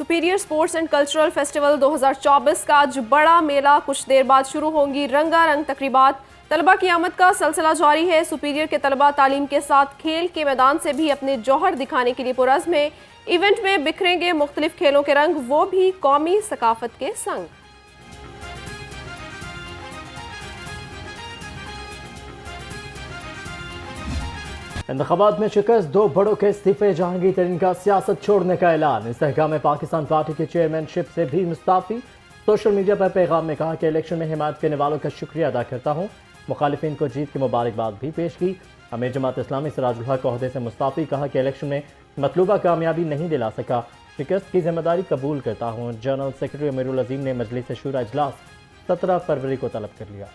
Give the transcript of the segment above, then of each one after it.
Superior sports and cultural festival 2024 का आज बड़ा मेला कुछ देर बाद शुरू होंगी रंगारंग तकरीबात। तलबा की आमद का सिलसिला जारी है। सुपीरियर के तलबा तालीम के साथ खेल के मैदान से भी अपने जौहर दिखाने के लिए पुरज़्म है। इवेंट में बिखरेंगे मुख्तलिफ खेलों के रंग, वो भी कौमी सकाफत के संग। इंतखाबात में शिकस्त, दो बड़ों के इस्तीफे, जहांगीर तरीन का सियासत छोड़ने का ऐलान। इस्तेहकाम पाकिस्तान पार्टी के चेयरमैनशिप से भी मुस्ताफी। सोशल मीडिया पर पैगाम में कहा कि इलेक्शन में हिमायत करने वालों का शुक्रिया अदा करता हूँ। मुखालिफिन को जीत की मुबारकबाद भी पेश की। अमीर जमात इस्लामी सिराजुल हक ओहदे से मुस्ताफी, कहा कि इलेक्शन में मतलूबा कामयाबी नहीं दिला सका, शिकस्त की जिम्मेदारी कबूल करता हूँ। जनरल सेक्रेटरी अमीरुल अजीम ने मजलिस शूरा इजलास 17 फरवरी को तलब कर लिया।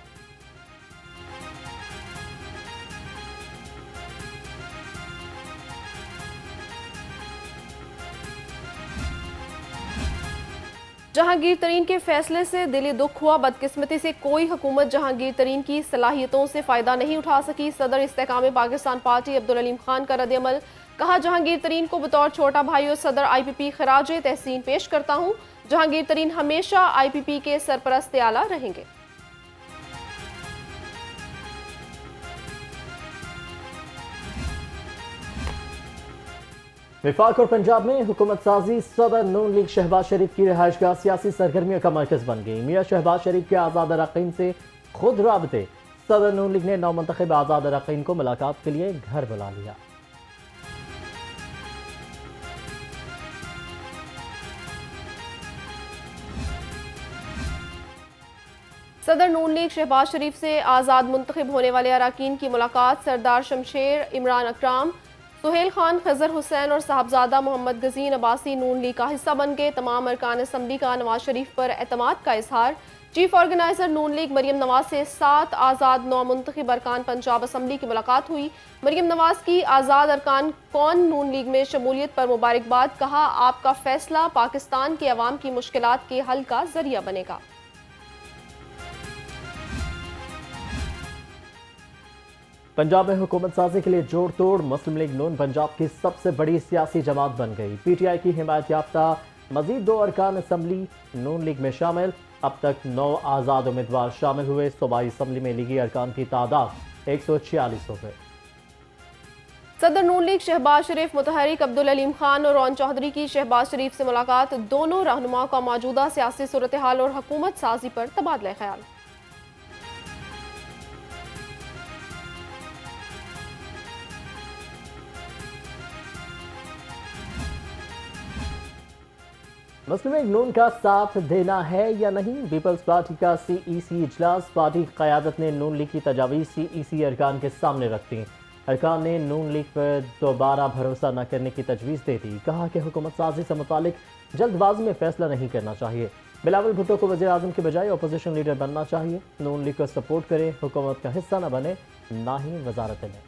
जहांगीर तरीन के फैसले से दिली दुख हुआ। बदकिस्मती से कोई हुकूमत जहांगीर तरीन की सलाहियतों से फ़ायदा नहीं उठा सकी। सदर इस्तेहकाम पाकिस्तान पार्टी अब्दुल अलीम खान का रद्द-ए-अमल, कहा जहांगीर तरीन को बतौर छोटा भाई और सदर IPP खराज तहसीन पेश करता हूँ। जहांगीर तरीन हमेशा IPP के सरपरस्त आला रहेंगे। विफाक और पंजाब में हुकूमत साजी, सदर नून लीग शहबाज शरीफ की रिहाइशगाह सियासी सरगर्मियों का मरकज बन गई। मियां शहबाज शरीफ के आज़ाद अरकान से खुद राबते। सदर नून लीग ने नौमुंतखब आज़ाद अरकान को मुलाकात के लिए घर बुला लिया। सदर नून लीग शहबाज शरीफ से आज़ाद मुंतखब होने वाले अरकान की मुलाकात। सरदार शमशेर, इमरान अकराम, सुहेल खान, खजर हुसैन और साहबजादा मोहम्मद गजीन अब्बासी नून लीग का हिस्सा बन गए। तमाम अरकान असम्बली का नवाज शरीफ पर एतमाद का इजहार। चीफ ऑर्गेनाइजर नून लीग मरियम नवाज से 7 आज़ाद नौमुंतखब अरकान पंजाब असम्बली की मुलाकात हुई। मरियम नवाज की आज़ाद अरकान कौन नून लीग में शमूलियत पर मुबारकबाद, कहा आपका फैसला पाकिस्तान के अवाम की मुश्किलात के हल का जरिया बनेगा। पंजाब में हुकूमत साजी के लिए जोड़ तोड़। मुस्लिम लीग नून पंजाब की सबसे बड़ी सियासी जमात बन गई। PTI की हिमायत याफ्ता मजीद 2 अरकान असम्बली नून लीग में शामिल। अब तक 9 आज़ाद उम्मीदवार शामिल हुए। सूबाई असम्बली में लीगी अरकान की तादाद 146 हो गए। सदर नून लीग शहबाज शरीफ मुतहरिक अब्दुल अलीम खान और रौन चौधरी की शहबाज शरीफ से मुलाकात। दोनों रहनुमाओं का मौजूदा सियासी सूरत हाल और हुकूमत साजी पर तबादला ख्याल। मुस्लिम लीग नून का साथ देना है या नहीं? पीपल्स पार्टी का CEC इजलास। पार्टी की क़यादत ने नून लीग की तजावीज़ CEC अरकान के सामने रख दी। अरकान ने नून लीग पर दोबारा भरोसा न करने की तजवीज़ दे दी। कहा कि हुकूमत साजी से मुतालिक जल्दबाजी में फैसला नहीं करना चाहिए। बिलावल भुट्टो को वज़ीर आज़म के बजाय अपोजिशन लीडर बनना चाहिए। नून लीग को सपोर्ट करे, हुकूमत का हिस्सा न बने, ना ही वजारत लें।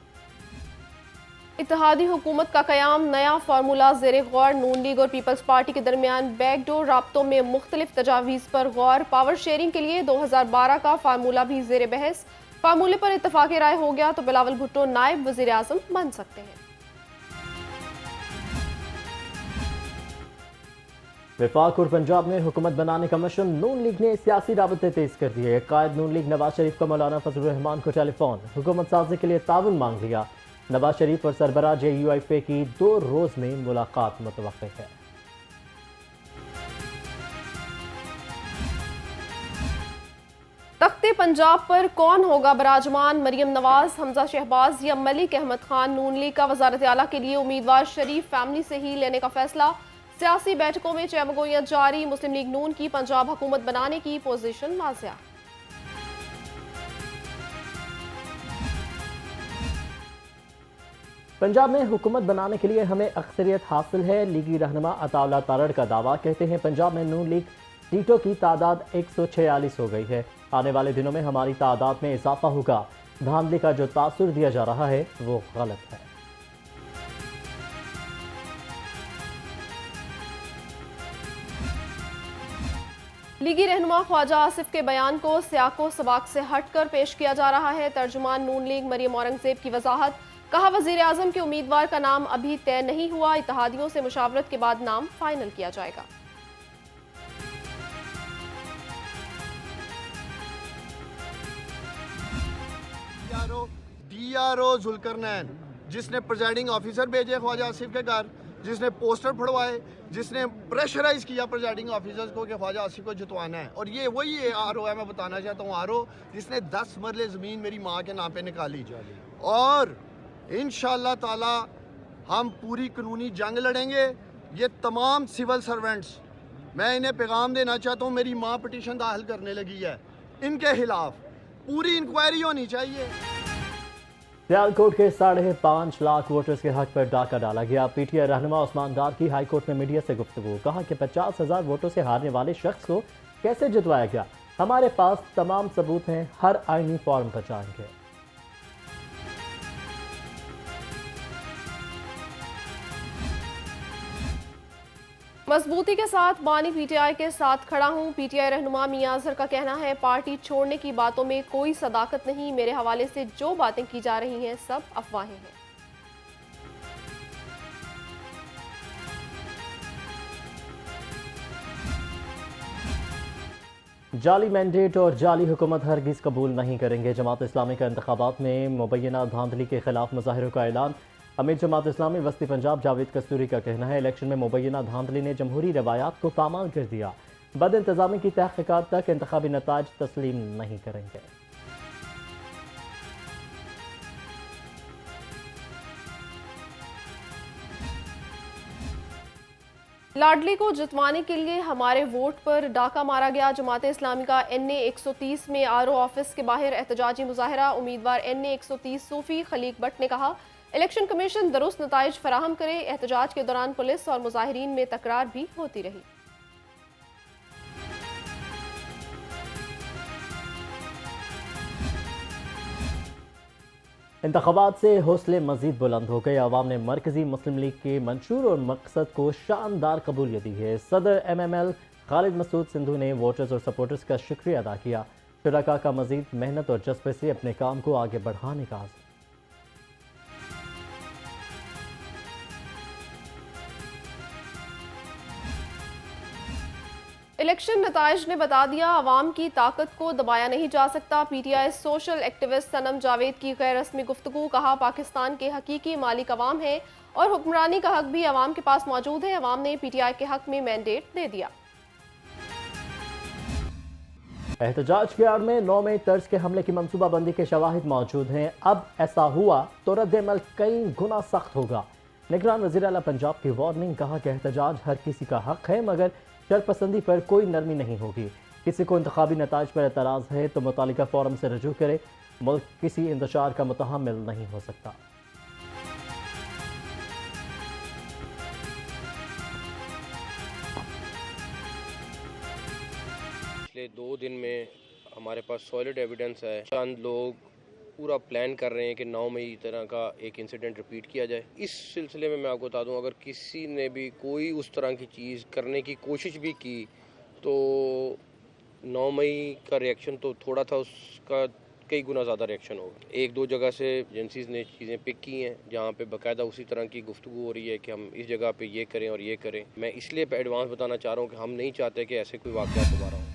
इत्तेहादी हुकूमत का क़याम, नया फार्मूला ज़ेरे गौर। नून लीग और पीपल्स पार्टी के दरमियान बैकडोर राब्तों में मुख्तलिफ तजावीज़ पर गौर। पावर शेयरिंग के लिए 2012 का फार्मूला भी ज़ेरे बहस। फार्मूले पर इत्तफाक़ राय हो गया तो बिलावल भुट्टो नायब वज़ीर आज़म बन सकते हैं। विफाक और पंजाब में हुकूमत बनाने का मिशन। नून लीग ने सियासी राबते तेज कर दिए। कायद नून लीग नवाज शरीफ का मौलाना फजल रहमान को टेलीफोन, हुकूमत साजी के लिए ताउन मांग लिया। नवाज शरीफ और सरबराह JUIFA की 2 रोज में मुलाकात मुतवक्किल है। तख्ते पंजाब पर कौन होगा बराजमान? मरियम नवाज, हमजा शहबाज या मलिक अहमद खान? नून लीग का वजारत आला के लिए उम्मीदवार शरीफ फैमिली से ही लेने का फैसला। सियासी बैठकों में चहमगोइयां जारी। मुस्लिम लीग नून की पंजाब हुकूमत बनाने की पोजीशन वाज़िया। पंजाब में हुकूमत बनाने के लिए हमें अक्सरियत हासिल है। लीगी रहनुमा अताउल्लाह तारड़ का दावा, कहते हैं पंजाब में नून लीग सीटों की तादाद 146 हो गई है। आने वाले दिनों में हमारी तादाद में इजाफा होगा। धांधली का जो तासुर दिया जा रहा है वो गलत है। लीगी रहनुमा ख्वाजा आसिफ के बयान को सियाको सबाक से हटकर पेश किया जा रहा है। तर्जुमान नून लीग मरियम औरंगजेब की वजाहत, कहा वजीर आजम के उम्मीदवार का नाम अभी तय नहीं हुआ, इत्तेहादियों से मुशावरत के बाद नाम फाइनल किया जाएगा। DRO जुल्करनैन, जिसने प्रेजाइडिंग ऑफिसर भेजे ख्वाजा आसिफ के घर, जिसने पोस्टर फड़वाए, जिसने प्रेशराइज किया प्रेजाइडिंग ऑफिसर्स को कि ख्वाजा आसिफ को जितवाना है। और ये वही RO है, मैं बताना चाहता हूँ, RO जिसने 10 मरले ज़मीन मेरी माँ के नाम पे निकाली। और इंशाअल्लाह ताला हम पूरी कानूनी जंग लड़ेंगे। ये तमाम सिविल सर्वेंट्स, मैं इन्हें पैगाम देना चाहता हूँ, मेरी माँ पिटीशन दाखिल करने लगी है, इनके खिलाफ पूरी इंक्वायरी होनी चाहिए। सियालकोट के 5.5 लाख वोटर्स के हक पर डाका डाला गया। PTI रहनुमा उस्मान डार की हाईकोर्ट में मीडिया से गुफ्तगू, कहा कि 50,000 वोटों से हारने वाले शख्स को कैसे जितवाया गया, हमारे पास तमाम सबूत हैं, हर आईनी फॉर्म पर जाएंगे। मजबूती के साथ बानी PTI के साथ खड़ा हूं। PTI रहनुमा मियां अजहर का कहना है, पार्टी छोड़ने की बातों में कोई सदाकत नहीं, मेरे हवाले से जो बातें की जा रही हैं सब अफवाहें हैं। जाली मैंडेट और जाली हुकूमत हरगिज़ कबूल नहीं करेंगे। जमात इस्लामी का इंतखाबात में मुबैना धांधली के खिलाफ मुजाहिरों का ऐलान। अमीर जमात इस्लामी वस्ती पंजाब जावेद कस्तूरी का कहना है, इलेक्शन में मुबैना धांधली ने जमहूरी रवायात को पामाल कर दिया, बद इंतजामी की तहकीकात तक इंतखाबी नताज तस्लीम नहीं करेंगे। लाडली को जितवाने के लिए हमारे वोट पर डाका मारा गया। जमात इस्लामी का NA 130 में RO ऑफिस के बाहर एहतजाजी मुजाहरा। उम्मीदवार NA 130 सूफी खलीक भट्ट ने कहा, इलेक्शन कमीशन दुरुस्त नताइज फराहम करे। एहतजाज के दौरान पुलिस और मुजाहिरीन में तकरार भी होती रही। इंतखाबात से हौसले मजीद बुलंद हो गए। अवाम ने मरकजी मुस्लिम लीग के मंशूर और मकसद को शानदार कबूलियत दी है। सदर MML खालिद मसूद सिंधु ने वोटर्स और सपोर्टर्स का शुक्रिया अदा किया। शुरका का मजीद मेहनत और जज्बे से अपने काम को आगे बढ़ाने का आज़म। इलेक्शन नताइज ने बता दिया, अवाम की ताकत को दबाया नहीं जा सकता। PTI सोशल एक्टिविस्ट सनम जावेद की गैर रस्मी गुफ्तगू, कहा पाकिस्तान के हकीकी मालिक अवाम है और हुक्मरानी का हक भी अवाम के पास मौजूद है। अवाम ने PTI के हक में मैंडेट दे दिया। एहतजाज के आड़ में 9 मई तर्ज के हमले की मनसूबाबंदी के शवाहिद मौजूद हैं। अब ऐसा हुआ तो रद्द-ए-अमल कई गुना सख्त होगा। निगरान वज़ीर आला पंजाब की वार्निंग, कहा कि एहतजाज हर किसी का हक है मगर शरपसंदी पर कोई नरमी नहीं होगी। किसी को इंतखाबी नताज पर एतराज़ है तो मुतालिका फोरम से रजू करे। मुल्क किसी इंतशार का मुतहम्मिल नहीं हो सकता। पिछले 2 दिन में हमारे पास सॉलिड एविडेंस है। चंद लोग पूरा प्लान कर रहे हैं कि 9 मई तरह का एक इंसिडेंट रिपीट किया जाए। इस सिलसिले में मैं आपको बता दूं, अगर किसी ने भी कोई उस तरह की चीज़ करने की कोशिश भी की तो 9 मई का रिएक्शन तो थोड़ा था, उसका कई गुना ज़्यादा रिएक्शन होगा। 1-2 जगह से एजेंसीज ने चीज़ें पिक की हैं जहाँ पे बाकायदा उसी तरह की गुफ्तगू हो रही है कि हम इस जगह पे ये करें और ये करें। मैं इसलिए एडवांस बताना चाह रहा हूँ कि हम नहीं चाहते कि ऐसे कोई वाक़या दोबारा हो।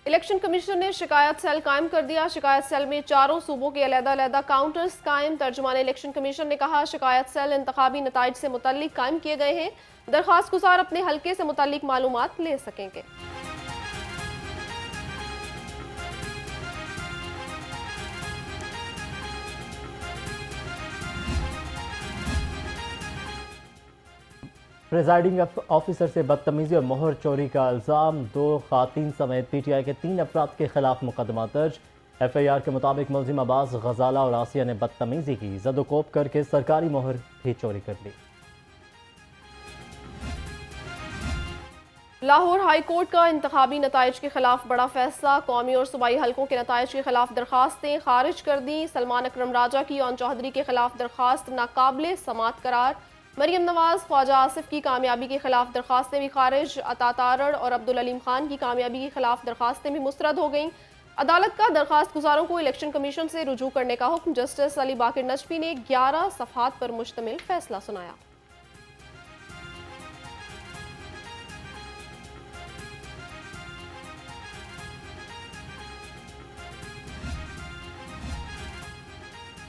इलेक्शन कमीशन ने शिकायत सेल कायम कर दिया। शिकायत सेल में 4 सूबों के अलग-अलग काउंटर्स कायम। तर्जुमान इलेक्शन कमीशन ने कहा, शिकायत सेल इंतखाबी नताइज से मुतल्लिक कायम किए गए हैं। दरख्वास्त गुजार अपने हल्के से मुतल्लिक मालूमात ले सकेंगे। प्रेजाइडिंग ऑफिसर से बदतमीजी और मोहर चोरी का इल्ज़ाम, 2 खातीन समेत PTI के 3 अफराद के खिलाफ मुकदमा दर्ज। FIR के मुताबिक मुलजिम अब्बास, गजाला और आसिया ने बदतमीजी की, जदोकोप करके सरकारी मोहर भी चोरी कर ली। लाहौर हाई कोर्ट का इंतखाबी नताइज के खिलाफ बड़ा फैसला। कौमी और सूबाई हलकों के नताइज के खिलाफ दरखास्तें खारिज कर दी। सलमान अकरम राजा की ओन चौधरी के खिलाफ दरखास्त नाकाबिले समात करार। मरियम नवाज, ख्वाजा आसिफ की कामयाबी के खिलाफ दरखास्तें भी खारिज। अता तारड़ और अब्दुल अलीम खान की कामयाबी के खिलाफ दरखास्तें भी मुस्तरद हो गईं। अदालत का दरखास्त गुजारों को इलेक्शन कमीशन से रुजू करने का हुक्म। जस्टिस अली बाकिर नजफी ने 11 सफ़हात पर मुश्तमिल फैसला सुनाया।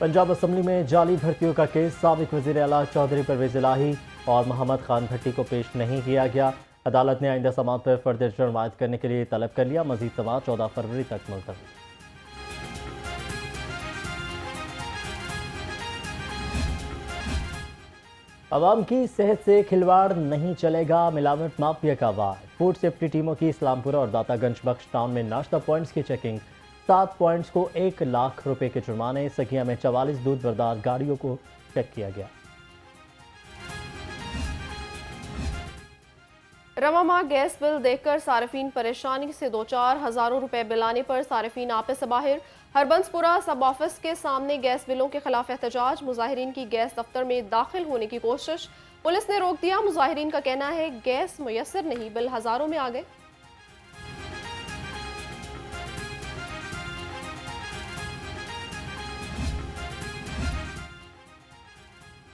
पंजाब असम्बली में जाली भर्तियों का केस, साबिक वज़ीर आला चौधरी परवेज़ इलाही और मोहम्मद खान भट्टी को पेश नहीं किया गया। अदालत ने आइंदा समाअत पर फर्दर जुर्मायत करने के लिए तलब कर लिया। मजीद समाअत 14 फरवरी तक मुलतवी। अवाम की सेहत से खिलवाड़ नहीं चलेगा, मिलावट माफिया का वार। फूड सेफ्टी टीमों की इस्लामपुरा और दातागंज बख्श टाउन में नाश्ता पॉइंट्स की चेकिंग। 7 पॉइंट्स को 1 लाख रुपए के जुर्माने। सखिया में 44 दूध बरदार गाड़ियों को चेक किया गया। रवामा गैस बिल देखकर सार्फिन परेशानी से दो चार, हजारों रुपए बिल आने पर सार्फिन आपे से बाहर। हरबंसपुरा सब ऑफिस के सामने गैस बिलों के खिलाफ एहतजाज। मुजाहिरीन की गैस दफ्तर में दाखिल होने की कोशिश, पुलिस ने रोक दिया। मुजाहिरीन का कहना है गैस मुयस्सर नहीं, बिल हजारों में आ गए।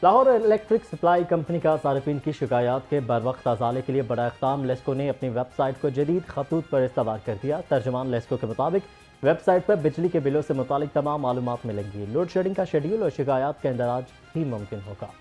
लाहौर इलेक्ट्रिक सप्लाई कंपनी का सार्फिन की शिकायत के बरवक्त अजाले के लिए बड़ा इक़दाम। लेस्को ने अपनी वेबसाइट को जदीद खतूत पर इस्तेमाल कर दिया। तर्जमान लेस्को के मुताबिक वेबसाइट पर बिजली के बिलों से मुतालिक तमाम मालूमात मिलेंगी। लोड शेडिंग का शेड्यूल और शिकायत का इंदराज भी मुमकिन होगा।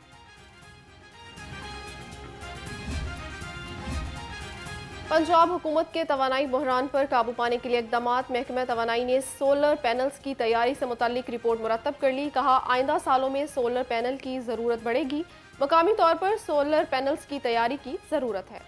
पंजाब हुकूमत के तवानाई बहरान पर काबू पाने के लिए इकदामात। महकमा तवानाई ने सोलर पैनल्स की तैयारी से मुताल्लिक रिपोर्ट मुरतब कर ली। कहा आइंदा सालों में सोलर पैनल की ज़रूरत बढ़ेगी। मकामी तौर पर सोलर पैनल्स की तैयारी की ज़रूरत है।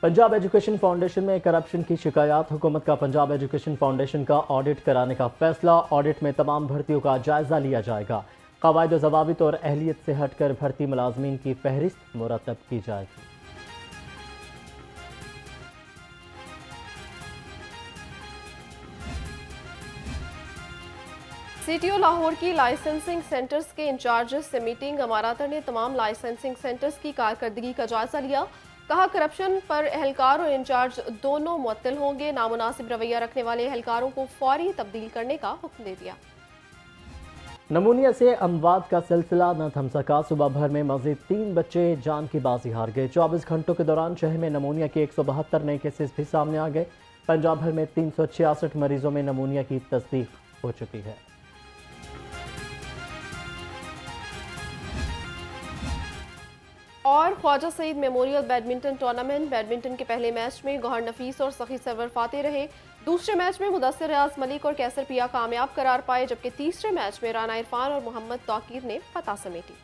पंजाब एजुकेशन फाउंडेशन में करप्शन की शिकायत। हुकूमत का पंजाब एजुकेशन फाउंडेशन का ऑडिट कराने का फैसला। ऑडिट में तमाम भर्तियों का जायजा लिया जाएगा। कवायद व ज़वाबित और अहलियत से हटकर भर्ती मुलाजमीन की फहरिस्त मुरतब की जाएगी। CTO लाहौर की लाइसेंसिंग सेंटर्स के इंचार्जेस से मीटिंग। अमारातर ने तमाम लाइसेंसिंग सेंटर्स की कारकर्दगी का जायजा लिया। कहा करप्शन पर एहलकार और इंचार्ज दोनों मुअत्तल होंगे। नामुनासिब रवैया रखने वाले एहलकारों को फौरी तब्दील करने का हुक्म दे दिया। नमूनिया से अमवात का सिलसिला न थम सका। सुबह भर में मजीद 3 बच्चे जान की बाजी हार गए। 24 घंटों के दौरान शहर में नमूनिया के 172 नए केसेस भी सामने आ गए। पंजाब भर में 366 मरीजों में नमूनिया की तस्दीक हो चुकी है। और Khwaja Saeed memorial badminton tournament. Badminton के पहले मैच में गौहर नफीस और सखी सरवर फाते रहे। दूसरे मैच में मुदस्सिर रियाज मलिक और कैसर पिया कामयाब करार पाए, जबकि तीसरे मैच में राना इरफान और मोहम्मद तौकीर ने फतह समेटी।